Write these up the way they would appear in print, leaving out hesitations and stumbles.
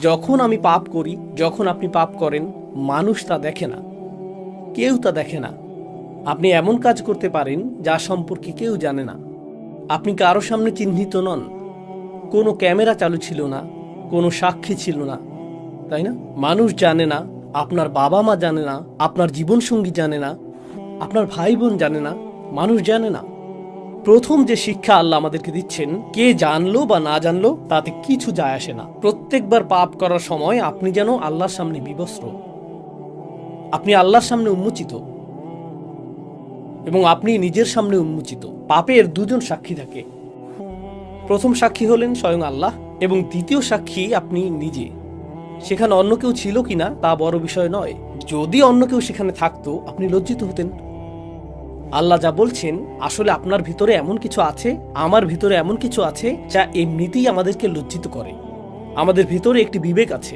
যখন আমি পাপ করি, যখন আপনি পাপ করেন, মানুষ তা দেখে না, কেউ তা দেখে না। আপনি এমন কাজ করতে পারেন যা সম্পর্কে কেউ জানে না। আপনি কারো সামনে চিহ্নিত নন, কোনো ক্যামেরা চালু ছিল না, কোনো সাক্ষী ছিল না, তাই না? মানুষ জানে না, আপনার বাবা মা জানে না, আপনার জীবনসঙ্গী জানে না, আপনার ভাই বোন জানে না, মানুষ জানে না। প্রথম যে শিক্ষা আল্লাহ আমাদেরকে দিচ্ছেন, কে জানলো বা না জানলো তাতে কিছু যায় আসে না। প্রত্যেকবার পাপ করার সময় আপনি যেন আল্লাহর সামনে বিবস্ত্র, আপনি আল্লাহর সামনে উন্মোচিত এবং আপনি নিজের সামনে উন্মোচিত। পাপের দুজন সাক্ষী থাকে। প্রথম সাক্ষী হলেন স্বয়ং আল্লাহ এবং দ্বিতীয় সাক্ষী আপনি নিজে। সেখানে অন্য কেউ ছিল কিনা তা বড় বিষয় নয়। যদি অন্য কেউ সেখানে থাকতো, আপনি লজ্জিত হতেন। আল্লাহ যা বলছেন, আসলে আপনার ভিতরে এমন কিছু আছে, আমার ভিতরে এমন কিছু আছে যা এমনিতেই আমাদেরকে লজ্জিত করে। আমাদের ভিতরে একটি বিবেক আছে।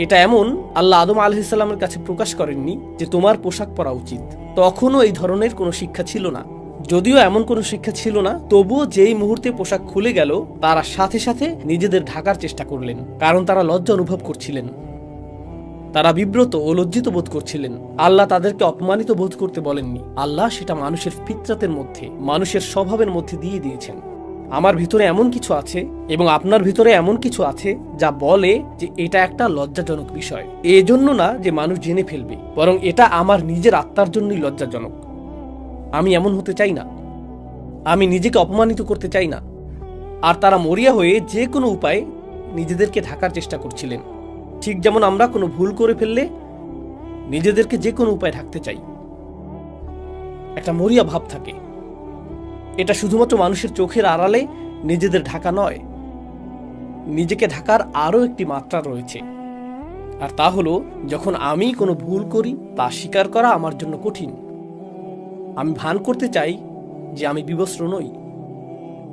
এটা এমন, আল্লাহ আদম আলাইহিস সালামের কাছে প্রকাশ করেননি যে তোমার পোশাক পরা উচিত। তখনও এই ধরনের কোনো শিক্ষা ছিল না। যদিও এমন কোনো শিক্ষা ছিল না, তবুও যেই মুহূর্তে পোশাক খুলে গেল, তারা সাথে সাথে নিজেদের ঢাকার চেষ্টা করলেন, কারণ তারা লজ্জা অনুভব করছিলেন। তারা বিব্রত ও লজ্জিত বোধ করছিলেন। আল্লাহ তাদেরকে অপমানিত বোধ করতে বলেননি। আল্লাহ সেটা মানুষের ফিতরাতের মধ্যে, মানুষের স্বভাবের মধ্যে দিয়ে দিয়েছেন। আমার ভিতরে এমন কিছু আছে এবং আপনার ভিতরে এমন কিছু আছে যা বলে যে এটা একটা লজ্জাজনক বিষয়। এজন্য না যে মানুষ জেনে ফেলবে, বরং এটা আমার নিজের আত্মার জন্যই লজ্জাজনক। আমি এমন হতে চাই না, আমি নিজেকে অপমানিত করতে চাই না। আর তারা মরিয়া হয়ে যে কোনো উপায়ে নিজেদেরকে ঢাকার চেষ্টা করছিলেন। ঠিক যেমন আমরা কোনো ভুল করে ফেললে নিজেদেরকে যে কোনো উপায়ে ঢাকতে চাই। একটা মরিয়া ভাব থাকে। এটা শুধুমাত্র মানুষের চোখের আড়ালে নিজেদের ঢাকা নয়, নিজেকে ঢাকার আরও একটি মাত্রা রয়েছে। আর তা হলো, যখন আমি কোনো ভুল করি তা স্বীকার করা আমার জন্য কঠিন। আমি ভান করতে চাই যে আমি বিবস্ত্র নই।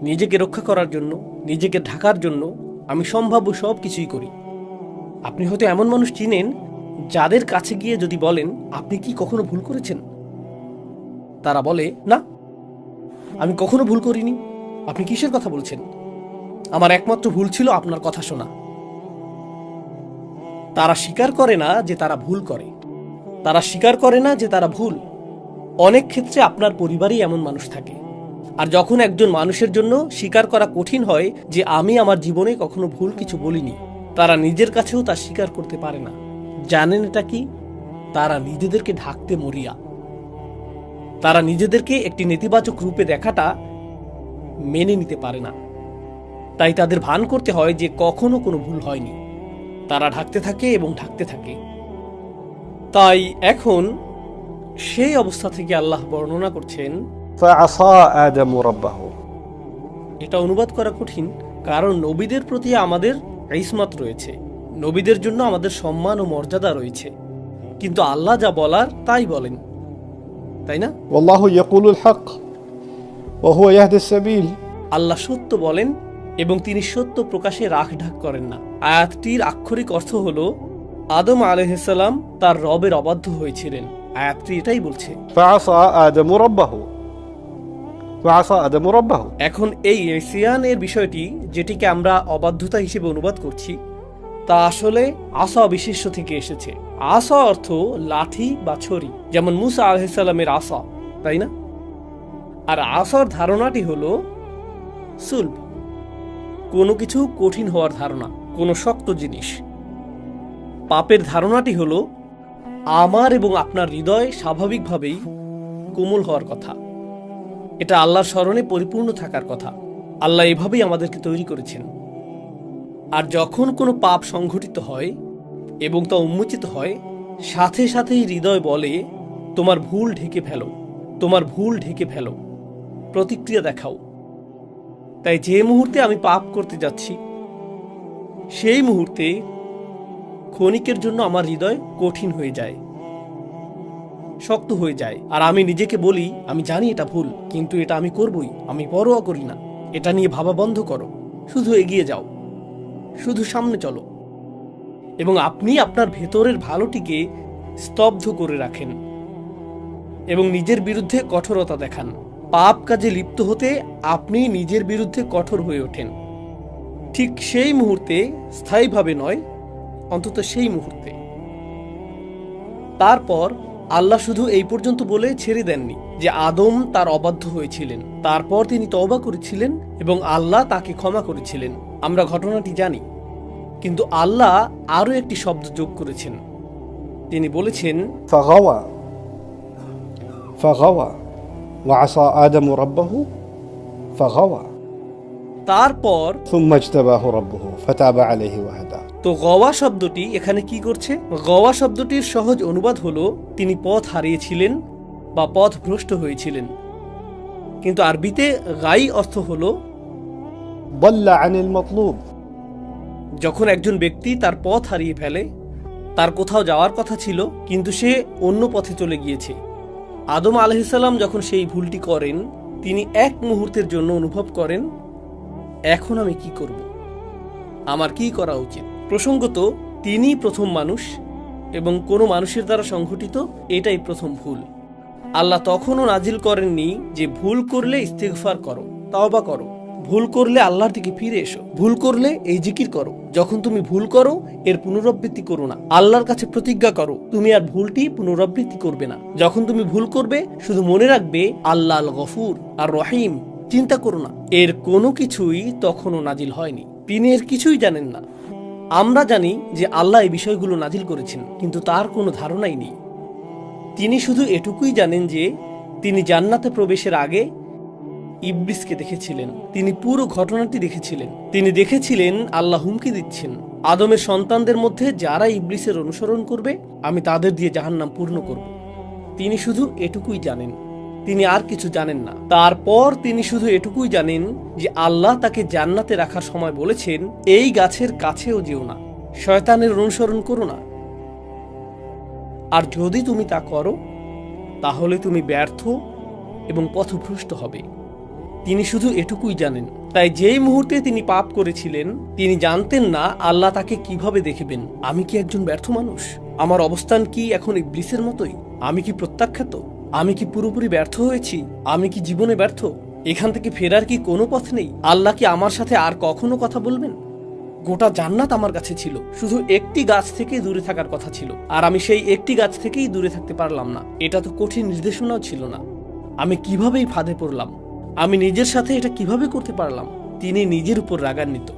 নিজেকে রক্ষা করার জন্য, নিজেকে ঢাকার জন্য আমি সম্ভাব্য সব কিছুই করি। আপনি হয়তো এমন মানুষ চিনেন যাদের কাছে গিয়ে যদি বলেন আপনি কি কখনো ভুল করেছেন, তারা বলে না, আমি কখনো ভুল করিনি। আপনি কিসের কথা বলছেন? আমার একমাত্র ভুল ছিল আপনার কথা শোনা। তারা স্বীকার করে না যে তারা ভুল করে, তারা স্বীকার করে না যে তারা ভুল। অনেক ক্ষেত্রে আপনার পরিবারেই এমন মানুষ থাকে। আর যখন একজন মানুষের জন্য স্বীকার করা কঠিন হয় যে আমি আমার জীবনে কখনো ভুল কিছু বলিনি, তারা নিজের কাছেও তা স্বীকার করতে পারে না। জানেন এটা কি? তারা নিজেদেরকে ঢাকতে মরিয়া। তারা নিজেদেরকে একটি নেতিবাচক রূপে দেখাটা মেনে নিতে পারে না। তাই তাদের ভান করতে হয় যে কখনো কোনো ভুল হয়নি। তারা ঢাকতে থাকে এবং ঢাকতে থাকে। তাই এখন সেই অবস্থা থেকে আল্লাহ বর্ণনা করছেন, فعصى آدم ربه। এটা অনুবাদ করা কঠিন, কারণ নবীদের প্রতি আমাদের ইসমাত রয়েছে, নবীদের জন্য আমাদের সম্মান ও মর্যাদা রয়েছে। কিন্তু আল্লাহ যা বলার তাই বলেন, তাই না? والله يقول الحق وهو يهدي السبيل। আল্লাহ সত্য বলেন এবং তিনি সত্য প্রকাশে রাখঢাক করেন না। আয়াতটির আক্ষরিক অর্থ হলো আদম আলাইহিস সালাম তার রবের অবাধ্য হয়েছিলেন। আয়াতটি এটাই বলছে। فعصى آدم ربه فعصى آدم ربه। এখন এই ইসিয়ানের বিষয়টি, যেটিকে আমরা অবাধ্যতা হিসেবে অনুবাদ করছি, তা আসলে আসা বিশেষ্য থেকে এসেছে। আসা অর্থ লাঠি বা ছড়ি, যেমন মুসা আলাইহিস সালামের আসা, তাই না? আর আসার ধারণাটি হলো সুলব, কোনো কিছু কঠিন হওয়ার ধারণা, কোনো শক্ত জিনিস। পাপের ধারণাটি হলো আমার এবং আপনার হৃদয় স্বাভাবিকভাবেই কোমল হওয়ার কথা। এটা আল্লাহর স্মরণে পরিপূর্ণ থাকার কথা। আল্লাহ এভাবেই আমাদেরকে তৈরি করেছেন। আর যখন কোনো পাপ সংঘটিত হয় এবং তা উন্মোচিত হয়, সাথে সাথেই হৃদয় বলে তোমার ভুল ঢেকে ফেলো, তোমার ভুল ঢেকে ফেলো, প্রতিক্রিয়া দেখাও। তাই যে মুহূর্তে আমি পাপ করতে যাচ্ছি, সেই মুহূর্তে ক্ষণিকের জন্য আমার হৃদয় কঠিন হয়ে যায়, শক্ত হয়ে যায়। আর আমি নিজেকে বলি, আমি জানি এটা ভুল, কিন্তু এটা আমি করবই, আমি পরোয়া করি না। এটা নিয়ে ভাবা বন্ধ করো, শুধু এগিয়ে যাও, শুধু সামনে চলো। এবং আপনি আপনার ভেতরের ভালোটিকে স্তব্ধ করে রাখেন এবং নিজের বিরুদ্ধে কঠোরতা দেখান। পাপ কাজে লিপ্ত হতে আপনি নিজের বিরুদ্ধে কঠোর হয়ে ওঠেন। ঠিক সেই মুহূর্তে, স্থায়ীভাবে নয়, অন্তত সেই মুহূর্তে। তারপর আল্লাহ শুধু এই পর্যন্ত বলে ছেড়ে দেননি যে আদম তার অবাধ্য হয়েছিলেন, তারপর তিনি তওবা করেছিলেন এবং আল্লাহ তাকে ক্ষমা করেছিলেন। আমরা ঘটনাটি জানি, কিন্তু আল্লাহ আরও একটি শব্দ যোগ করেছেন। তিনি বলেছেন, فغوى فغوى وعصى آدم ربه فغوى তারপর। ثم اجتباه ربه فتاب عليه وهدى। তো গওয়া শব্দটি এখানে কি করছে? গওয়া শব্দটির সহজ অনুবাদ হলো তিনি পথ হারিয়েছিলেন বা পথ ভ্রষ্ট হয়েছিলেন, কিন্তু আরবিতে গাই অর্থ হলো ضل عن المطلوب। যখন একজন ব্যক্তি তার পথ হারিয়ে ফেলে, তার কোথাও যাওয়ার কথা ছিল কিন্তু সে অন্য পথে চলে গিয়েছে। আদম আলাইহিসসালাম যখন সেই ভুলটি করেন, তিনি এক মুহূর্তের জন্য অনুভব করেন, এখন আমি কি করব, আমার কি করা উচিত। প্রসঙ্গত তিনি প্রথম মানুষ এবং কোনো মানুষের দ্বারা সংঘটিত এটাই প্রথম ভুল। আল্লাহ তখনও নাজিল করেননি যে ভুল করলে ইস্তিগফার করো, তওবা করো, ভুল করলে আল্লাহর দিকে ফিরে এসো, ভুল করলে এই জিকির করো। যখন তুমি ভুল করো এর পুনরাবৃত্তি করো না, আল্লাহর কাছে প্রতিজ্ঞা করো তুমি আর ভুলটি পুনরাবৃত্তি করবে না। যখন তুমি ভুল করবে শুধু মনে রাখবে আল্লাহ আল গফুর আর রহিম, চিন্তা করো না। এর কোনো কিছুই তখনও নাজিল হয়নি, তিনি এর কিছুই জানেন না। আমরা জানি যে আল্লাহ এই বিষয়গুলো নাজিল করেছেন, কিন্তু তার কোনো ধারণাই নেই। তিনি শুধু এটুকুই জানেন যে তিনি জান্নাতে প্রবেশের আগে ইবলিসকে দেখেছিলেন, তিনি পুরো ঘটনাটি দেখেছিলেন। তিনি দেখেছিলেন আল্লাহ হুমকি দিচ্ছেন, আদমের সন্তানদের মধ্যে যারা ইবলিসের অনুসরণ করবে আমি তাদের দিয়ে জাহান্নাম পূর্ণ করব। তিনি শুধু এটুকুই জানেন, তিনি আর কিছু জানেন না। তারপর তিনি শুধু এটুকুই জানেন যে আল্লাহ তাকে জান্নাতে রাখার সময় বলেছেন, এই গাছের কাছেও যেও না, শয়তানের অনুসরণ করো না, আর যদি তুমি তা করো তাহলে তুমি ব্যর্থ এবং পথভ্রষ্ট হবে। তিনি শুধু এটুকুই জানেন। তাই যেই মুহূর্তে তিনি পাপ করেছিলেন তিনি জানতেন না আল্লাহ তাকে কিভাবে দেখবেন। আমি কি একজন ব্যর্থ মানুষ? আমার অবস্থান কি এখন ইবলিসের মতোই? আমি কি প্রত্যাখ্যাত? আমি কি পুরোপুরি ব্যর্থ হয়েছি? আমি কি জীবনে ব্যর্থ? এখান থেকে ফেরার কি কোনো পথ নেই? আল্লাহ কি আমার সাথে আর কখনো কথা বলবেন? গোটা জান্নাত আমার কাছে ছিল, শুধু একটি গাছ থেকে দূরে থাকার কথা ছিল, আর আমি সেই একটি গাছ থেকেই দূরে থাকতে পারলাম না। এটা তো কঠিন নির্দেশনাও ছিল না। আমি কিভাবেই ফাঁদে পড়লাম? আমি নিজের সাথে এটা কিভাবে করতে পারলাম? তিনি নিজের উপর রাগান্বিত।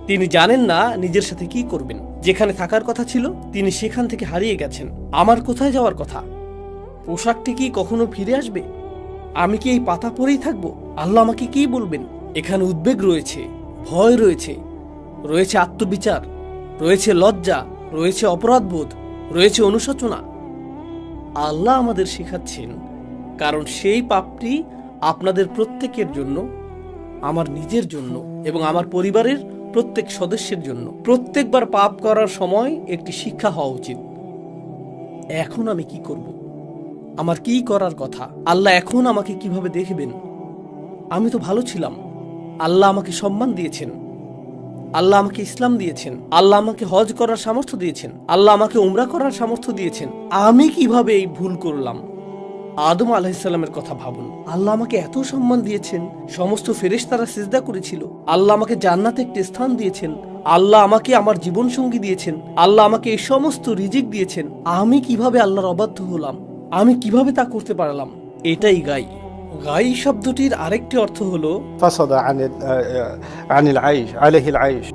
তিনি জানেন না নিজের সাথে কি করবেন। যেখানে থাকার কথা ছিল তিনি সেখান থেকে হারিয়ে গেছেন। আমার কোথায় যাওয়ার কথা? পোশাকটি কি কখনো ফিরে আসবে? আমি কি এই পাতা পরেই থাকবো? আল্লাহ আমাকে কি বলবেন? এখানে উদ্বেগ রয়েছে, ভয় রয়েছে, রয়েছে আত্মবিচার, রয়েছে লজ্জা, রয়েছে অপরাধবোধ, রয়েছে অনুশোচনা। আল্লাহ আমাদের শেখাচ্ছেন, কারণ সেই পাপটি আপনাদের প্রত্যেকের জন্য, আমার নিজের জন্য এবং আমার পরিবারের প্রত্যেক সদস্যের জন্য। প্রত্যেকবার পাপ করার সময় একটি শিক্ষা হওয়া উচিত। এখন আমি কি করব? আমার কি করার কথা? আল্লাহ এখন আমাকে কিভাবে দেখবেন? আমি তো ভালো ছিলাম, আল্লাহ আমাকে সম্মান দিয়েছেন, আল্লাহ আমাকে ইসলাম দিয়েছেন, আল্লাহ আমাকে হজ করার সামর্থ্য দিয়েছেন, আল্লাহ আমাকে উমরা করার সামর্থ্য দিয়েছেন। আমি কিভাবে এই ভুল করলাম? আদম আলাইহিসসালামের কথা ভাবুন। আল্লাহ আমাকে এত সম্মান দিয়েছেন, সমস্ত ফেরেশতারা সিজদা করেছিল, আল্লাহ আমাকে জান্নাতে একটি স্থান দিয়েছেন, আল্লাহ আমাকে আমার জীবন সঙ্গী দিয়েছেন, আল্লাহ আমাকে এই সমস্ত রিজিক দিয়েছেন। আমি কিভাবে আল্লাহর অবাধ্য হলাম? আমি কিভাবে তা করতে পারলাম? এটাই গাই। গাই শব্দটির আরেকটি অর্থ হলো فصد عن العيش عليه العيش।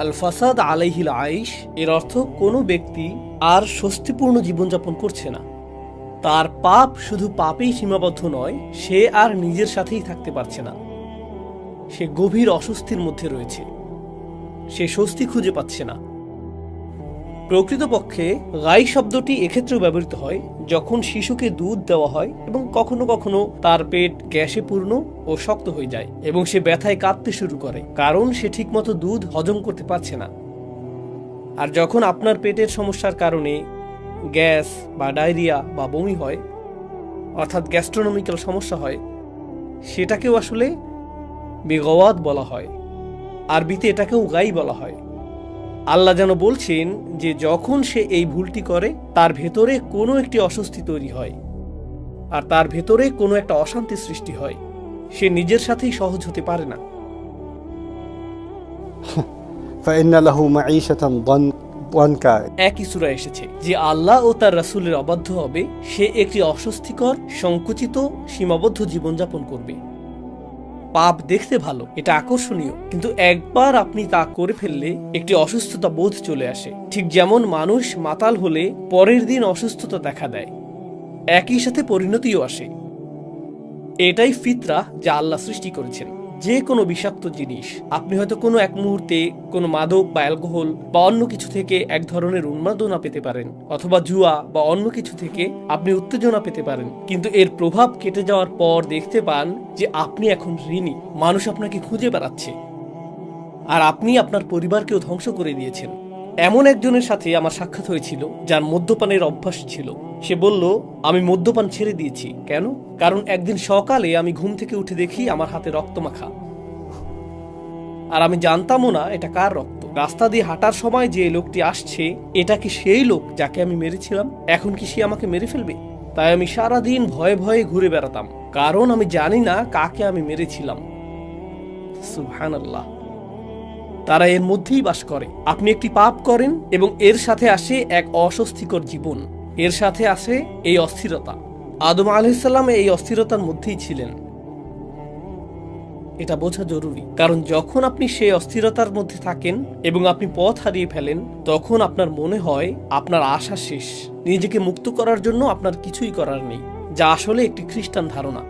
আল ফাসাদ আলাইহিল আইশ। এর অর্থ কোনো ব্যক্তি আর স্বস্তিপূর্ণ জীবনযাপন করছে না। তার পাপ শুধু পাপেই সীমাবদ্ধ নয়, সে আর নিজের সাথেই থাকতে পারছে না। সে গভীর অস্বস্তির মধ্যে রয়েছে, সে স্বস্তি খুঁজে পাচ্ছে না। প্রকৃতপক্ষে গাই শব্দটি এক্ষেত্রেও ব্যবহৃত হয় যখন শিশুকে দুধ দেওয়া হয় এবং কখনো কখনো তার পেট গ্যাসে পূর্ণ ও শক্ত হয়ে যায় এবং সে ব্যথায় কাঁপতে শুরু করে, কারণ সে ঠিকমতো দুধ হজম করতে পারছে না। আর যখন আপনার পেটের সমস্যার কারণে গ্যাস বা ডায়রিয়া বা বমি হয়, অর্থাৎ গ্যাস্ট্রোনমিক্যাল সমস্যা হয়, সেটাকেও আসলে বেগওয়াত বলা হয়। আরবিতে এটাকেও গাই বলা হয়। আল্লাহ যেন বলছেন যে যখন সে এই ভুলটি করে তার ভেতরে কোনো একটি অস্বস্তি তৈরি হয় আর তার ভেতরে কোনো একটা অশান্তি সৃষ্টি হয়। সে নিজের সাথেই সহজ হতে পারে না। فإن له معيشة ضنك wanka. একই সূরায় এসেছে যে আল্লাহ ও তার রাসূলের অবাধ্য হবে সে একটি অস্বস্তিকর সংকুচিত সীমাবদ্ধ জীবনযাপন করবে। পাপ দেখতে ভালো, এটা আকর্ষণীয়, কিন্তু একবার আপনি তা করে ফেললে একটি অসুস্থতা বোধ চলে আসে। ঠিক যেমন মানুষ মাতাল হলে পরের দিন অসুস্থতা দেখা দেয়, একই সাথে পরিণতিও আসে। এটাই ফিতরা যা আল্লাহ সৃষ্টি করেছেন। যে কোনো বিষাক্ত জিনিস, আপনি হয়তো কোনো এক মুহূর্তে কোনো মাদক বা অ্যালকোহল বা অন্য কিছু থেকে এক ধরনের উন্মাদনা পেতে পারেন, অথবা জুয়া বা অন্য কিছু থেকে আপনি উত্তেজনা পেতে পারেন, কিন্তু এর প্রভাব কেটে যাওয়ার পর দেখতে পান যে আপনি এখন ঋণী, মানুষ আপনাকে খুঁজে বেড়াচ্ছে, আর আপনি আপনার পরিবারকেও ধ্বংস করে দিয়েছেন। এমন একজনের সাথে আমার সাক্ষাৎ হয়েছিল যার মদ্যপানের অভ্যাস ছিল। সে বলল, আমি মদ্যপান ছেড়ে দিয়েছি। কেন? কারণ একদিন সকালে আমি ঘুম থেকে উঠে দেখি আমার হাতে রক্ত মাখা, আর আমি জানতামও না এটা কার রক্ত। রাস্তা দিয়ে হাঁটার সময় যে লোকটি আসছে, এটা কি সেই লোক যাকে আমি মেরেছিলাম? এখন কি সে আমাকে মেরে ফেলবে? তাই আমি সারাদিন ভয়ে ভয়ে ঘুরে বেড়াতাম, কারণ আমি জানি না কাকে আমি মেরেছিলাম। সুবহানাল্লাহ। তারা এর মধ্যেই বাস করে। আপনি একটি পাপ করেন এবং এর সাথে আসে এক অস্বস্তিকর জীবন, এর সাথে আসে এই অস্থিরতা। আদম আলাইহিস সালাম এই অস্থিরতার মধ্যেই ছিলেন। এটা বোঝা জরুরি, কারণ যখন আপনি সেই অস্থিরতার মধ্যে থাকেন এবং আপনি পথ হারিয়ে ফেলেন, তখন আপনার মনে হয় আপনার আশা শেষ, নিজেকে মুক্ত করার জন্য আপনার কিছুই করার নেই, যা আসলে একটি খ্রিস্টান ধারণা।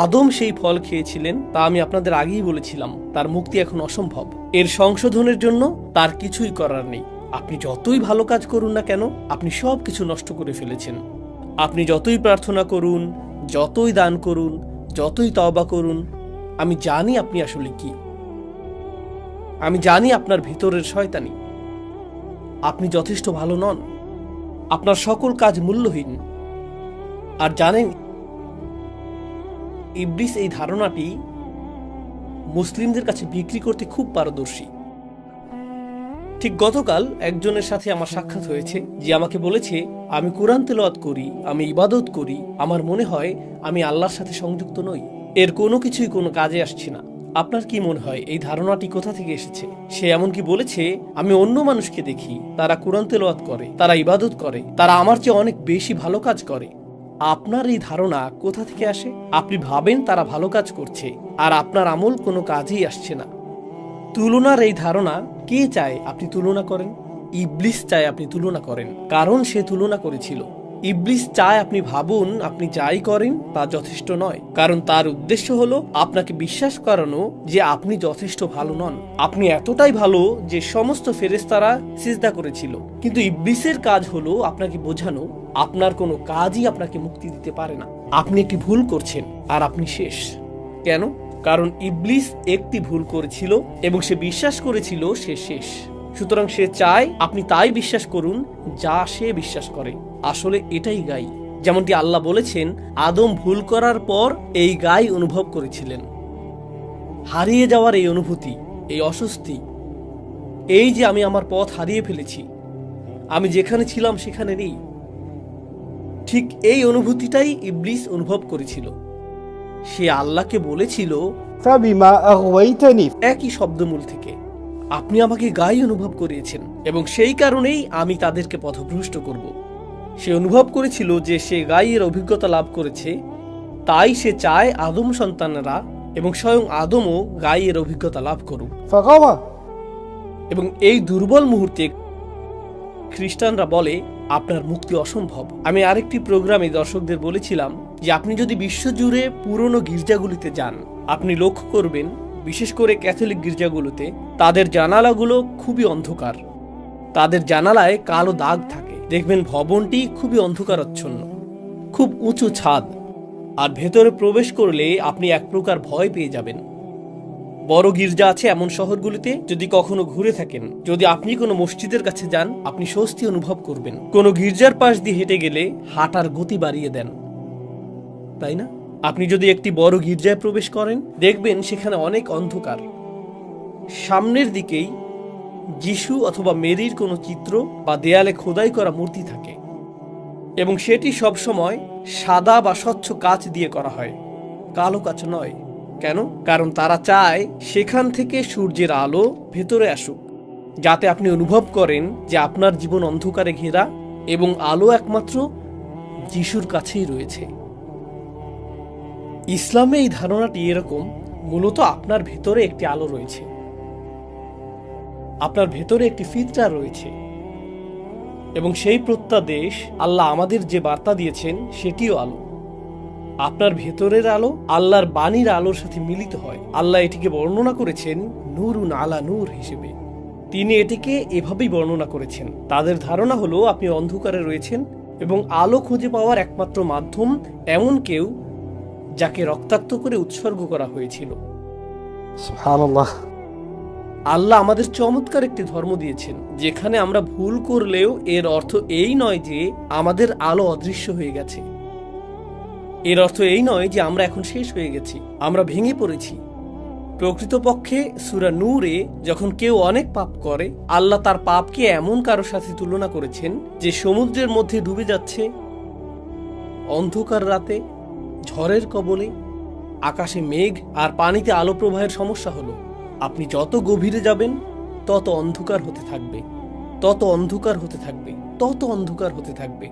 আদম সেই ফল খেয়েছিলেন, তা আমি আপনাদের আগেই বলেছিলাম। তার মুক্তি এখন অসম্ভব। এর সংশোধনের জন্য তার কিছুই করার নেই। আপনি যতই ভালো কাজ করুন না কেন, আপনি সব কিছু নষ্ট করে ফেলেছেন। আপনি যতই প্রার্থনা করুন, যতই দান করুন, যতই তওবা করুন, আমি জানি আপনি আসলে কি। আমি জানি আপনার ভিতরের শয়তানি। আপনি যথেষ্ট ভালো নন, আপনার সকল কাজ মূল্যহীন। আর জানেন, ইবলিস এই ধারণাটি মুসলিমদের কাছে বিক্রি করতে খুব পারদর্শী। ঠিক গতকাল একজনের সাথে আমার সাক্ষাৎ হয়েছে, যে আমাকে বলেছে, আমি কোরআন তেলাওয়াত করি, আমি ইবাদত করি, আমার মনে হয় আমি আল্লাহর সাথে সংযুক্ত নই, এর কোনো কিছুই কোনো কাজে আসছে না। আপনার কি মনে হয় এই ধারণাটি কোথা থেকে এসেছে? সে এমনকি বলেছে, আমি অন্য মানুষকে দেখি, তারা কোরআন তেলাওয়াত করে, তারা ইবাদত করে, তারা আমার চেয়ে অনেক বেশি ভালো কাজ করে। আপনার এই ধারণা কোথা থেকে আসে? আপনি ভাবেন তারা ভালো কাজ করছে, আর আপনার আমল কোনো কাজেই আসছে না। তুলনার এই ধারণা কে চায় আপনি তুলনা করেন? ইবলিস চায় আপনি তুলনা করেন, কারণ সে তুলনা করেছিল। ইবলিস চায় আপনি ভাবুন আপনি যাই করেন তা যথেষ্ট নয়, কারণ তার উদ্দেশ্য হলো আপনাকে বিশ্বাস করানো যে আপনি যথেষ্ট ভালো নন। আপনি এতটাই ভালো যে সমস্ত ফেরেশতারা সিজদা করেছিল। কিন্তু ইবলিসের কাজ হলো আপনাকে বোঝানো আপনার কোনো কাজই আপনাকে মুক্তি দিতে পারে না, আপনি একটি ভুল করছেন আর আপনি শেষ। কেন? কারণ ইবলিস একটি ভুল করেছিল এবং সে বিশ্বাস করেছিল সে শেষ। সুতরাং সে চায় আপনি তাই বিশ্বাস করুন যা সে বিশ্বাস করে। আসলে এটাই গাই। যেমনটি আল্লাহ বলেছেন, আদম ভুল করার পর এই গাই অনুভব করেছিলেন। হারিয়ে যাওয়ার এই অনুভূতি, এই অস্বস্তি, এই যে আমি আমার পথ হারিয়ে ফেলেছি, আমি যেখানে ছিলাম সেখানে নেই, ঠিক এই অনুভূতিটাই ইবলিস অনুভব করেছিল। সে আল্লাহকে বলেছিল, فبما أغويتني একই শব্দমূল থেকে, আপনি আমাকে গাই অনুভব করিয়েছেন এবং সেই কারণেই আমি তাদেরকে পথভ্রষ্ট করব। সে অনুভব করেছিল যে সে গাইয়ের অভিজ্ঞতা লাভ করেছে, তাই সে চায় আদম সন্তানেরা এবং স্বয়ং আদমও গাইয়ের অভিজ্ঞতা লাভ করুক। فغوى এবং এই দুর্বল মুহূর্তে খ্রিস্টানরা বলে আপনার মুক্তি অসম্ভব। আমি আরেকটি প্রোগ্রামে দর্শকদের বলেছিলাম যে আপনি যদি বিশ্বজুড়ে পুরনো গির্জাগুলিতে যান, আপনি লক্ষ্য করবেন বিশেষ করে ক্যাথলিক গির্জাগুলোতে তাদের জানালাগুলো খুবই অন্ধকার। তাদের জানালায় কালো দাগ থাকে। দেখবেন ভবনটি খুবই অন্ধকারাচ্ছন্ন, খুব উঁচু ছাদ, আর ভেতরে প্রবেশ করলে আপনি এক প্রকার ভয় পেয়ে যাবেন। বড় গির্জা আছে এমন শহরগুলিতে, যদি কখনো ঘুরে থাকেন, যদি আপনি কোনো মসজিদের কাছে যান, আপনি স্বস্তি অনুভব করবেন। কোনো গির্জার পাশ দিয়ে হেঁটে গেলে হাঁটার গতি বাড়িয়ে দেন, তাই না? আপনি যদি একটি বড় গির্জায় প্রবেশ করেন, দেখবেন সেখানে অনেক অন্ধকার। সামনের দিকেই যিশু অথবা মেরির কোনো চিত্র বা দেয়ালে খোদাই করা মূর্তি থাকে, এবং সেটি সবসময় সাদা বা স্বচ্ছ কাচ দিয়ে করা হয়, কালো কাচ নয়। কেন? কারণ তারা চায় সেখান থেকে সূর্যের আলো ভেতরে আসুক যাতে আপনি অনুভব করেন যে আপনার জীবন অন্ধকারে ঘেরা এবং আলো একমাত্র যিশুর কাছেই রয়েছে। ইসলামে এই ধারণাটি এরকম, মূলত আপনার ভেতরে একটি আলো রয়েছে, আপনার ভেতরে একটি ফিতরা রয়েছে, এবং সেই প্রত্যাদেশ আল্লাহ আমাদের যে বার্তা দিয়েছেন সেটিও আলো। আপনার ভেতরের আলো আল্লাহর বাণীর আলোর সাথে মিলিত হয়। আল্লাহ এটিকে বর্ণনা করেছেন নূরুন আলা নূর হিসেবে। তিনি এটিকে এভাবেই বর্ণনা করেছেন। তাদের ধারণা হলো আপনি অন্ধকারে রয়েছেন এবং আলো খুঁজে পাওয়ার একমাত্র মাধ্যম এমন কেউ যাকে রক্তাক্ত করে উৎসর্গ করা হয়েছিল। সুবহানাল্লাহ। আল্লাহ আমাদের চমৎকার একটি ধর্ম দিয়েছেন যেখানে আমরা ভুল করলেও এর অর্থ এই নয় যে আমাদের আলো অদৃশ্য হয়ে গেছে। এর অর্থ এই নয় যে আমরা এখন শেষ হয়ে গেছি, আমরা ভেঙে পড়েছি। প্রকৃতপক্ষে সূরা নূরে যখন কেউ অনেক পাপ করে, আল্লাহ তার পাপকে এমন কারোর সাথে তুলনা করেছেন যে সমুদ্রের মধ্যে ডুবে যাচ্ছে, অন্ধকার রাতে, ঝড়ের কবলে, আকাশে মেঘ আর পানিতে আলো প্রবাহের সমস্যা হলো আপনি যত গভীরে যাবেন তত অন্ধকার হতে থাকবে, তত অন্ধকার হতে থাকবে, তত অন্ধকার হতে থাকবে।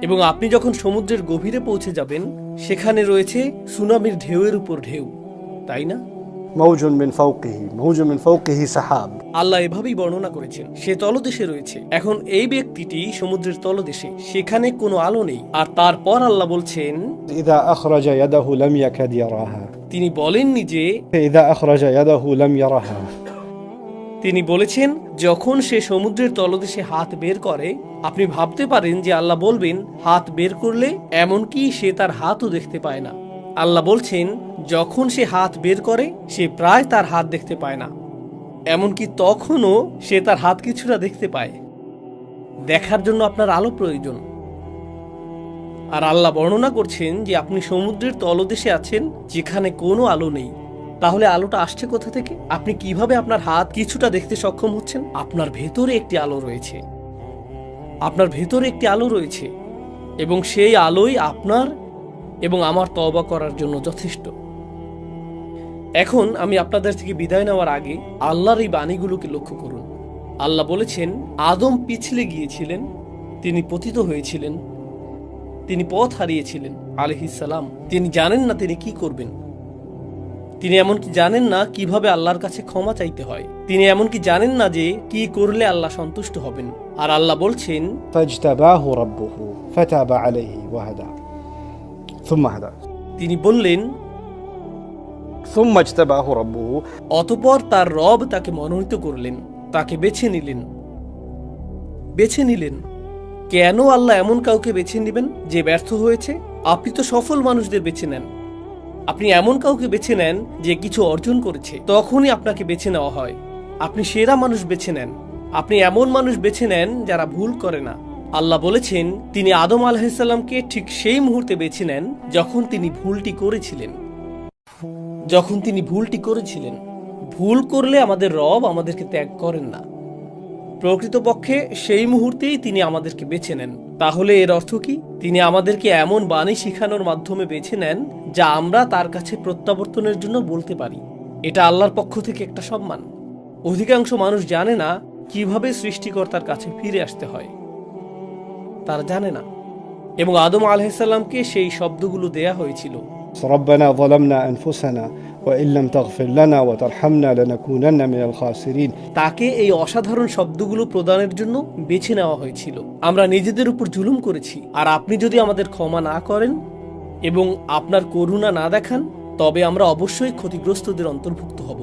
এবং আপনি যখন সমুদ্রের গভীরে পৌঁছে যাবেন সেখানে রয়েছে সুনামির ঢেউয়ের উপর ঢেউ, তাই না? موج من فوقه موج من فوقه سحاب। আল্লাহ এভাবেই বর্ণনা করেছেন সে তলদেশে রয়েছে। এখন এই ব্যক্তিটি সমুদ্রের তলদেশে, সেখানে কোনো আলো নেই, আর তারপর আল্লাহ বলছেন إذا أخرج يده لم يكد يراها। তিনি বলেননি যে, إذا أخرج يده لم يرها। তিনি বলেছেন যখন সে সমুদ্রের তলদেশে হাত বের করে, আপনি ভাবতে পারেন যে আল্লাহ বলবেন হাত বের করলে, এমনকি সে তার হাতও দেখতে পায় না। আল্লাহ বলছেন যখন সে হাত বের করে সে প্রায় তার হাত দেখতে পায় না, এমনকি তখনও সে তার হাত কিছুটা দেখতে পায়। দেখার জন্য আপনার আলো প্রয়োজন। আর আল্লাহ বর্ণনা করছেন যে আপনি সমুদ্রের তলদেশে আছেন যেখানে কোনো আলো নেই। তাহলে আলোটা আসছে কোথা থেকে? আপনি কিভাবে আপনার হাত কিছুটা দেখতে সক্ষম হচ্ছেন? আপনার ভেতরে একটি আলো রয়েছে, আপনার ভেতরে একটি আলো রয়েছে, এবং সেই আলোই আপনার এবং আমার তওবা করার জন্য যথেষ্ট। এখন আমি আপনাদের থেকে বিদায় নেওয়ার আগে আল্লাহর এই বাণীগুলোকে লক্ষ্য করুন। আল্লাহ বলেছেন আদম পিছলে গিয়েছিলেন, তিনি পতিত হয়েছিলেন, তিনি পথ হারিয়েছিলেন আলাইহিস সালাম। তিনি জানেন না তিনি কি করবেন, তিনি এমনকি জানেন না কিভাবে আল্লাহর কাছে ক্ষমা চাইতে হয়, তিনি এমনকি জানেন না যে কি করলে আল্লাহ সন্তুষ্ট হবেন। আর আল্লাহ বলছেন فاجتباه ربه فتاب عليه وهدى ثم هدى। তিনি বললেন ثم اجتباه ربه। অতঃপর তার রব তাকে মনোনীত করলেন, তাকে বেছে নিলেন। বেছে নিলেন কেন? আল্লাহ এমন কাউকে বেছে নেবেন যে ব্যর্থ হয়েছে? আপনি তো সফল মানুষদের বেছে নেন। আপনি এমন কাউকে বেছে নেন যে কিছু অর্জন করেছে, তখনই আপনাকে বেছে নেওয়া হয়। আপনি সেরা মানুষ বেছে নেন। আপনি এমন মানুষ বেছে নেন যারা ভুল করে না। আল্লাহ বলেছেন তিনি আদম আলাইহিস সালামকে ঠিক সেই মুহূর্তে বেছে নেন যখন তিনি ভুলটি করেছিলেন। যখন তিনি ভুলটি করেছিলেন। ভুল করলে আমাদের রব আমাদেরকে ত্যাগ করেন না। প্রকৃতপক্ষে সেই মুহূর্তেই তিনি আমাদেরকে বেছে নেন। তাহলে এর অর্থ কি? তিনি আমাদেরকে এমন বাণী শিখানোর মাধ্যমে বেছে নেন যা আমরা তার কাছে প্রত্যাবর্তনের জন্য বলতে পারি। এটা আল্লাহর পক্ষ থেকে একটা সম্মান। অধিকাংশ মানুষ জানে না কিভাবে সৃষ্টিকর্তার কাছে ফিরে আসতে হয়, তারা জানে না। এবং আদম আলাইহিস সালামকে সেই শব্দগুলো দেয়া হয়েছিল, ربنا ظلمنا أنفسنا وإن لم تغفر لنا وترحمنا لنكونن من الخاسرين। তাকে এই অসাধারণ শব্দগুলো প্রদানের জন্য বেছে নেওয়া হয়েছিল। আমরা নিজেদের উপর জুলুম করেছি, আর আপনি যদি আমাদের ক্ষমা না করেন এবং আপনার করুণা না দেখান, তবে আমরা অবশ্যই ক্ষতিগ্রস্তদের অন্তর্ভুক্ত হব।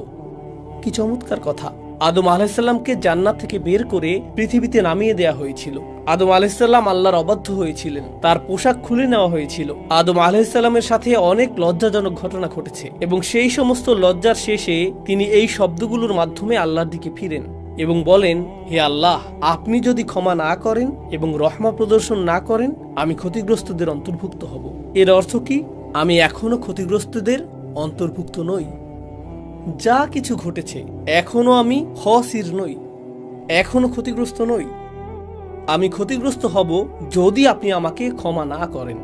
কি চমৎকার কথা! আদম আলাইহিস সালামকে জান্নাত থেকে বের করে পৃথিবীতে নামিয়ে দেয়া হয়েছিল। আদম আলাইহিস সালাম আল্লাহর অবাধ্য হয়েছিলেন, তার পোশাক খুলে নেওয়া হয়েছিল। আদম আলাইহিস সালামের সাথে অনেক লজ্জাজনক ঘটনা ঘটেছে, এবং সেই সমস্ত লজ্জার শেষে তিনি এই শব্দগুলোর মাধ্যমে আল্লাহর দিকে ফিরেন এবং বলেন, হে আল্লাহ, আপনি যদি ক্ষমা না করেন এবং রহমত প্রদর্শন না করেন, আমি ক্ষতিগ্রস্তদের অন্তর্ভুক্ত হব। এর অর্থ কি? আমি এখনো ক্ষতিগ্রস্তদের অন্তর্ভুক্ত নই। যা কিছু ঘটেছে এখনো আমি খসির নই, এখনো ক্ষতিগ্রস্ত নই। আমি ক্ষতিগ্রস্ত হব যদি আপনি আমাকে ক্ষমা না করেন।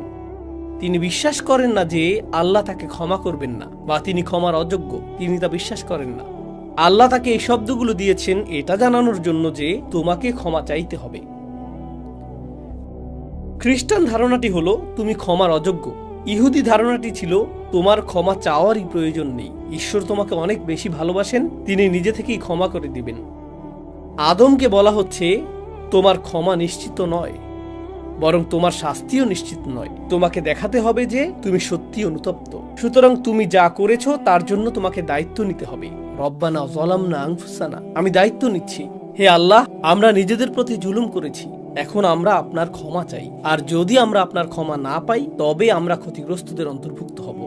তিনি বিশ্বাস করেন না যে আল্লাহ তাকে ক্ষমা করবেন না, বা তিনি ক্ষমার অযোগ্য, তিনি তা বিশ্বাস করেন না। আল্লাহ তাকে এই শব্দগুলো দিয়েছেন এটা জানানোর জন্য যে তোমাকে ক্ষমা চাইতে হবে। খ্রিস্টান ধারণাটি হলো তুমি ক্ষমার অযোগ্য। ইহুদি ধারণাটি ছিল তোমার ক্ষমা চাওয়ারই প্রয়োজন নেই, ঈশ্বর তোমাকে অনেক বেশি ভালোবাসেন, তিনি নিজে থেকেই ক্ষমা করে দিবেন। আদমকে বলা হচ্ছে তোমার ক্ষমা নিশ্চিত নয়, বরং তোমার শাস্তিও নিশ্চিত নয়। তোমাকে দেখাতে হবে যে তুমি সত্যি অনুতপ্ত। সুতরাং তুমি যা করেছো তার জন্য তোমাকে দায়িত্ব নিতে হবে। রব্বানা যালামনা আনফুসানা, আমি দায়িত্ব নিচ্ছি। হে আল্লাহ, আমরা নিজেদের প্রতি জুলুম করেছি, এখন আমরা আপনার ক্ষমা চাই। আর যদি আমরা আপনার ক্ষমা না পাই তবে আমরা ক্ষতিগ্রস্তদের অন্তর্ভুক্ত হব।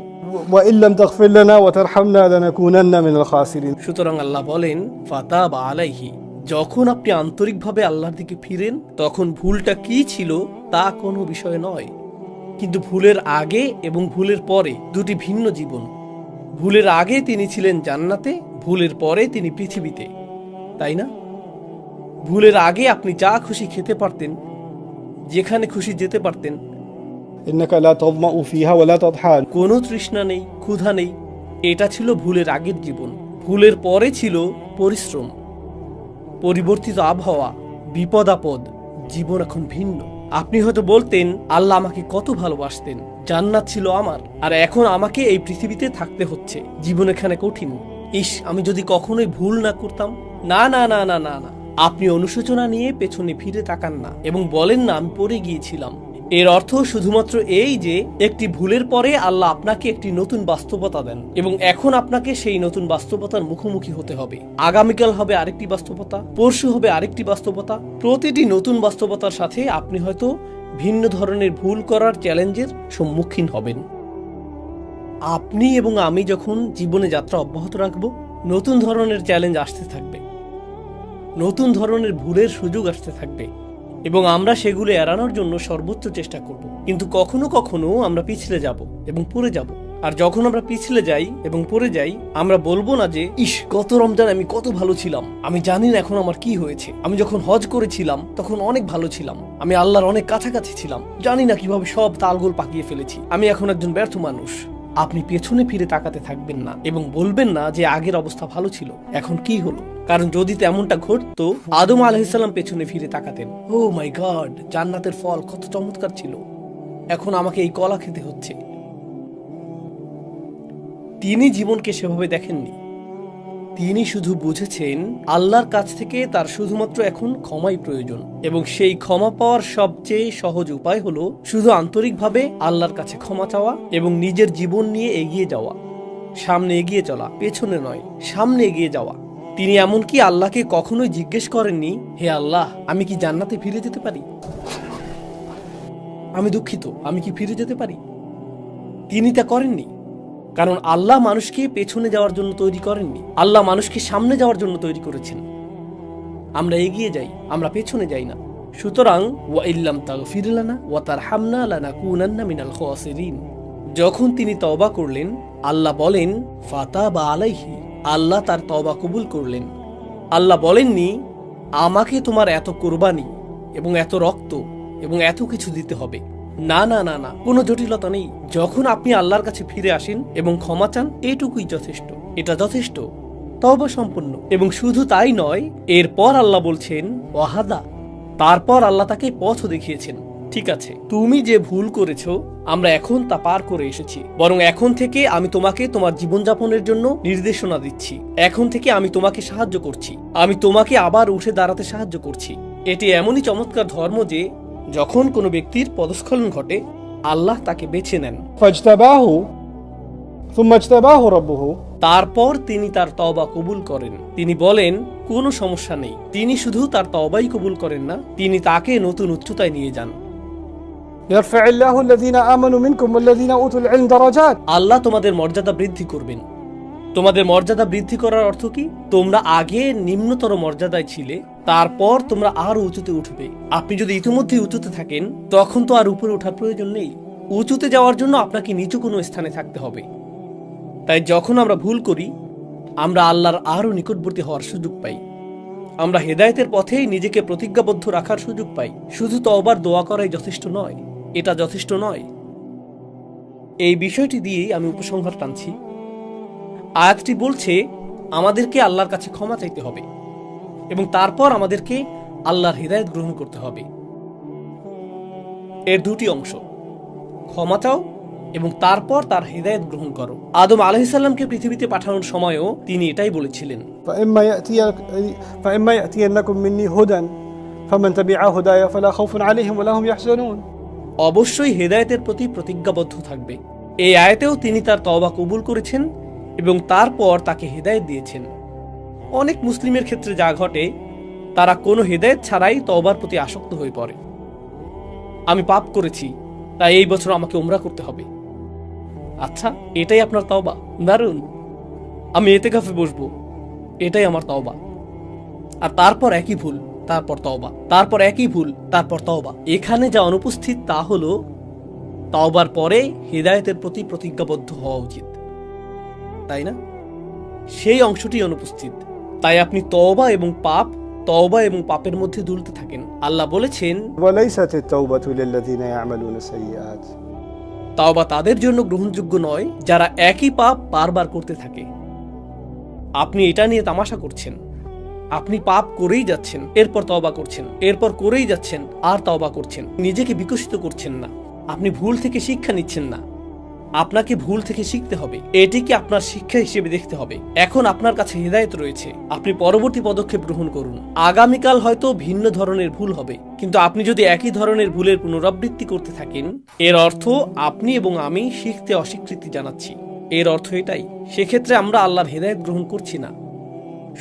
وإن لم تغفر لنا وترحمنا لنكونن من الخاسرين। সুতরাং আল্লাহ বলেন ফাতাবা আলাইহি, যখন আপনি আন্তরিকভাবে আল্লাহর দিকে ফিরেন তখন ভুলটা কি ছিল তা কোনো বিষয় নয়। কিন্তু ভুলের আগে এবং ভুলের পরে দুটি ভিন্ন জীবন। ভুলের আগে তিনি ছিলেন জান্নাতে, ভুলের পরে তিনি পৃথিবীতে, তাই না? ভুলের আগে আপনি যা খুশি খেতে পারতেন, যেখানে খুশি যেতে পারতেন, إنك لا تظمأ فيها ولا تضحى। কোনো তৃষ্ণা নেই, ক্ষুধা নেই। এটা ছিল ভুলের আগের জীবন। ভুলের পরে ছিল পরিশ্রম, পরিবর্তিত আবহাওয়া, বিপদ আপদ। জীবন এখন ভিন্ন। আপনি হয়তো বলতেন আল্লাহ আমাকে কত ভালোবাসতেন, জান্নাত ছিল আমার, আর এখন আমাকে এই পৃথিবীতে থাকতে হচ্ছে, জীবন এখানে কঠিন। ইস, আমি যদি কখনোই ভুল না করতাম। না না না না না না, আপনি অনুশোচনা নিয়ে পেছনে ফিরে তাকান না এবং বলেন না আমি পড়ে গিয়েছিলাম। এর অর্থ শুধুমাত্র এই যে একটি ভুলের পরে আল্লাহ আপনাকে একটি নতুন বাস্তবতা দেন এবং এখন আপনাকে সেই নতুন বাস্তবতার মুখোমুখি হতে হবে। আগামীকাল হবে আরেকটি বাস্তবতা, পরশু হবে আরেকটি বাস্তবতা। প্রতিটি নতুন বাস্তবতার সাথে আপনি হয়তো ভিন্ন ধরনের ভুল করার চ্যালেঞ্জের সম্মুখীন হবেন। আপনি এবং আমি যখন জীবনে যাত্রা অব্যাহত রাখব, নতুন ধরনের চ্যালেঞ্জ আসতে থাকবে, নতুন ধরনের ভুলের সুযোগ আসতে থাকবে এবং আমরা সেগুলো এড়ানোর জন্য সর্বোচ্চ চেষ্টা করব। কিন্তু কখনো কখনো আমরা পিছলে যাব এবং পড়ে যাব। আর যখন আমরা পিছলে যাই এবং পড়ে যাই, আমরা বলবো না যে ইস, গত রমজান আমি কত ভালো ছিলাম, আমি জানি না এখন আমার কি হয়েছে। আমি যখন হজ করেছিলাম তখন অনেক ভালো ছিলাম, আমি আল্লাহর অনেক কাছাকাছি ছিলাম, জানি না কিভাবে সব তালগোল পাকিয়ে ফেলেছি, আমি এখন একজন ব্যর্থ মানুষ। আপনি পেছনে ফিরে তাকাতে থাকবেন না এবং বলবেন না যে আগের অবস্থা ভালো ছিল, এখন কি হলো। কারণ যদি তেমনটা ঘটতো, আদম আলাইহিসসালাম পেছনে ফিরে তাকাতেন, ও মাই গড, জান্নাতের ফল কত চমৎকার ছিল, এখন আমাকে এই কলা খেতে হচ্ছে। তিনি জীবনকে সেভাবে দেখেননি। তিনি শুধু বুঝেছেন আল্লাহর কাছ থেকে তার শুধুমাত্র এখন ক্ষমাই প্রয়োজন এবং সেই ক্ষমা পাওয়ার সবচেয়ে সহজ উপায় হলো শুধু আন্তরিকভাবে আল্লাহর কাছে ক্ষমা চাওয়া এবং নিজের জীবন নিয়ে এগিয়ে যাওয়া। সামনে এগিয়ে চলা, পেছনে নয়, সামনে এগিয়ে যাওয়া। তিনি এমনকি আল্লাহকে কখনোই জিজ্ঞেস করেননি, হে আল্লাহ, আমি কি জান্নাতে ফিরে যেতে পারি? আমি দুঃখিত, আমি কি ফিরে যেতে পারি? তিনি তা করেননি, কারণ আল্লাহ মানুষকে পেছনে যাওয়ার জন্য তৈরি করেননি, আল্লাহ মানুষকে সামনে যাওয়ার জন্য তৈরি করেছেন। আমরা এগিয়ে যাই, আমরা পেছনে যাই না। সুতরাং ওয়া ইল্লাম তাগফির লানা ওয়া তারহামনা লানাকুনান্না মিনাল খাসিরিন। যখন তিনি তওবা করলেন, আল্লাহ বলেন ফাতাবা আলাইহি, আল্লাহ তার তওবা কবুল করলেন। আল্লাহ বলেননি আমাকে তোমার এত কোরবানি এবং এত রক্ত এবং এত কিছু দিতে হবে। না না না না, কোনো জটিলতা নেই। যখন আপনি আল্লাহর কাছে ফিরে আসেন এবং ক্ষমা চান, এটুকুই যথেষ্ট, এটা যথেষ্ট, তওবা সম্পূর্ণ। এবং শুধু তাই নয়, এরপর আল্লাহ বলছেন ওয়াহাদা, তারপর আল্লাহ তাকে পথ দেখিয়েছেন। ঠিক আছে, তুমি যে ভুল করেছো আমরা এখন তা পার করে এসেছি, বরং এখন থেকে আমি তোমাকে তোমার জীবনযাপনের জন্য নির্দেশনা দিচ্ছি। এখন থেকে আমি তোমাকে সাহায্য করছি, আমি তোমাকে আবার উঠে দাঁড়াতে সাহায্য করছি। এটি এমনই চমৎকার ধর্ম যে যখন কোনো ব্যক্তির পদস্খলন ঘটে, আল্লাহ তাকে বেছে নেন, فاجتباه ثم اجتباه ربه। তারপর তিনি তার তওবা কবুল করেন। তিনি বলেন কোনো সমস্যা নেই। তিনি শুধু তার তওবাই কবুল করেন না, তিনি তাকে নতুন উচ্চতায় নিয়ে যান। يرفع الله الذين آمنوا منكم والذين أوتوا العلم درجات। আল্লাহ তোমাদের মর্যাদা বৃদ্ধি করবেন। তোমাদের মর্যাদা বৃদ্ধি করার অর্থ কি? তোমরা আগে নিম্নতর মর্যাদায় ছিলে, তারপর তোমরা আরো উঁচুতে উঠবে। আপনি যদি ইতিমধ্যে উঁচুতে থাকেন, তখন তো আর উপরে ওঠার প্রয়োজন নেই। উঁচুতে যাওয়ার জন্য আপনাকে নিচু কোনো স্থানে থাকতে হবে। তাই যখন আমরা ভুল করি, আমরা আল্লাহর আরো নিকটবর্তী হওয়ার সুযোগ পাই। আমরা হেদায়েতের পথেই নিজেকে প্রতিজ্ঞাবদ্ধ রাখার সুযোগ পাই। শুধু তওবার দোয়া করাই যথেষ্ট নয়, এটা যথেষ্ট নয়। এই বিষয়টি দিয়েই আমি উপসংহার টানছি। আয়াতটি বলছে আমাদেরকে আল্লাহর কাছে ক্ষমা চাইতে হবে এবং তারপর আমাদেরকে আল্লাহর হিদায়াত গ্রহণ করতে হবে। এর দুটি অংশ, ক্ষমা চাও এবং তারপর তার হিদায়াত গ্রহণ করো। আদম আলাইহিস সালামকে পৃথিবীতে পাঠানোর সময়ও তিনি এটাই বলেছিলেন, فإما يأتينكم مني هدى فمن تبع هداي فلا خوف عليهم ولا هم يحزنون। অবশ্যই হেদায়েতের প্রতি প্রতিজ্ঞাবদ্ধ থাকবে। এই আয়াতেও তিনি তার তওবা কবুল করেছেন এবং তারপর তাকে হেদায়েত দিয়েছেন। অনেক মুসলিমের ক্ষেত্রে যা ঘটে, তারা কোনো হেদায়েত ছাড়াই তওবার প্রতি আসক্ত হয়ে পড়ে। আমি পাপ করেছি, তাই এই বছর আমাকে উমরা করতে হবে। আচ্ছা, এটাই আপনার তওবা? দারুণ। আমি ইতিকাফে বসবো, এটাই আমার তওবা। আর তারপর একই ভুল, তারপর তওবা, তারপর একই ভুল, তারপর তওবা। এখানে যা অনুপস্থিত তা হলো তওবার পরে হিদায়াতের প্রতি প্রতিজ্ঞাবদ্ধ হওয়া উচিত, তাই না? সেই অংশটি অনুপস্থিত। তাই আপনি তওবা এবং পাপের মধ্যে দুলতে থাকেন। আল্লাহ বলেছেন, وليست التوبة للذين يعملون السيئات। তওবা তাদের জন্য গ্রহণযোগ্য নয় যারা একই পাপ বারবার করতে থাকে। আপনি এটা নিয়ে তামাশা করছেন। আপনি পাপ করেই যাচ্ছেন, এরপর তওবা করছেন, এরপর করেই যাচ্ছেন, আর তওবা করছেন। নিজেকে বিকশিত করছেন না। আপনি ভুল থেকে শিক্ষা নিচ্ছেন না। আপনাকে ভুল থেকে শিখতে হবে, এটিকে আপনার শিক্ষা হিসেবে দেখতে হবে। এখন আপনার কাছে হিদায়াত রয়েছে, আপনি পরবর্তী পদক্ষেপ গ্রহণ করুন। আগামীকাল হয়তো ভিন্ন ধরনের ভুল হবে, কিন্তু আপনি যদি একই ধরনের ভুলের পুনরাবৃত্তি করতে থাকেন, এর অর্থ আপনি এবং আমি শিখতে অস্বীকৃতি জানাচ্ছি। এর অর্থ এটাই, সেক্ষেত্রে আমরা আল্লাহর হিদায়াত গ্রহণ করছি না।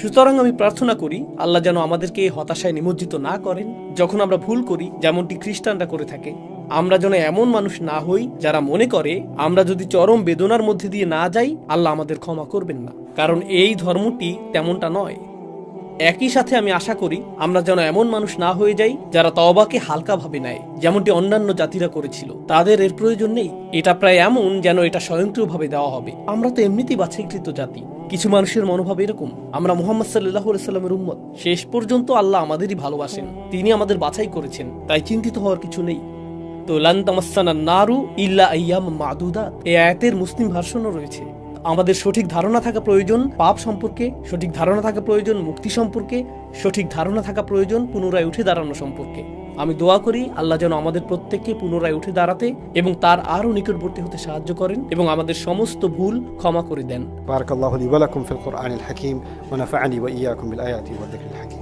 সুতরাং আমি প্রার্থনা করি আল্লাহ যেন আমাদেরকে এই হতাশায় নিমজ্জিত না করেন যখন আমরা ভুল করি, যেমনটি খ্রিস্টানরা করে থাকে। আমরা যেন এমন মানুষ না হই যারা মনে করে আমরা যদি চরম বেদনার মধ্যে দিয়ে না যাই, আল্লাহ আমাদের ক্ষমা করবেন না, কারণ এই ধর্মটি তেমনটা নয়। একই সাথে আমি আশা করি আমরা যেন এমন মানুষ না হয়ে যাই যারা তওবাকে হালকাভাবে নেয়, যেমনটি অন্যান্য জাতিরা করেছিল। তাদের এর প্রয়োজন নেই। এটা প্রায় এমন যেন এটা স্বয়ংক্রিয়ভাবে দেওয়া হবে। আমরা তো এমনিতেই বাছাইকৃত জাতি। কিছু মানুষের মনোভাব এরকম, আমরা মুহাম্মদ সাল্লাল্লাহু আলাইহি সাল্লামের উম্মত। শেষ পর্যন্ত আল্লাহ আমাদেরই ভালোবাসেন, তিনি আমাদের বাছাই করেছেন, তাই চিন্তিত হওয়ার কিছু নেই। তো লান তামাসসানান নারু ইল্লা আইয়াম মাদুদাত, এই আয়াতের মুসলিম ভার্সনও রয়েছে। আমাদের সঠিক ধারণা থাকা প্রয়োজন পাপ সম্পর্কে, সঠিক ধারণা থাকা প্রয়োজন মুক্তি সম্পর্কে, সঠিক ধারণা থাকা প্রয়োজন পুনরায় উঠে দাঁড়ানো সম্পর্কে। আমি দোয়া করি আল্লাহ যেন আমাদের প্রত্যেককে পুনরায় উঠে দাঁড়াতে এবং তার আরো নিকটবর্তী হতে সাহায্য করেন এবং আমাদের সমস্ত ভুল ক্ষমা করে দেন। بارك الله لي ولكم في القرآن الحكيم ونفعني وإياكم بالآيات والذكر الحكيم।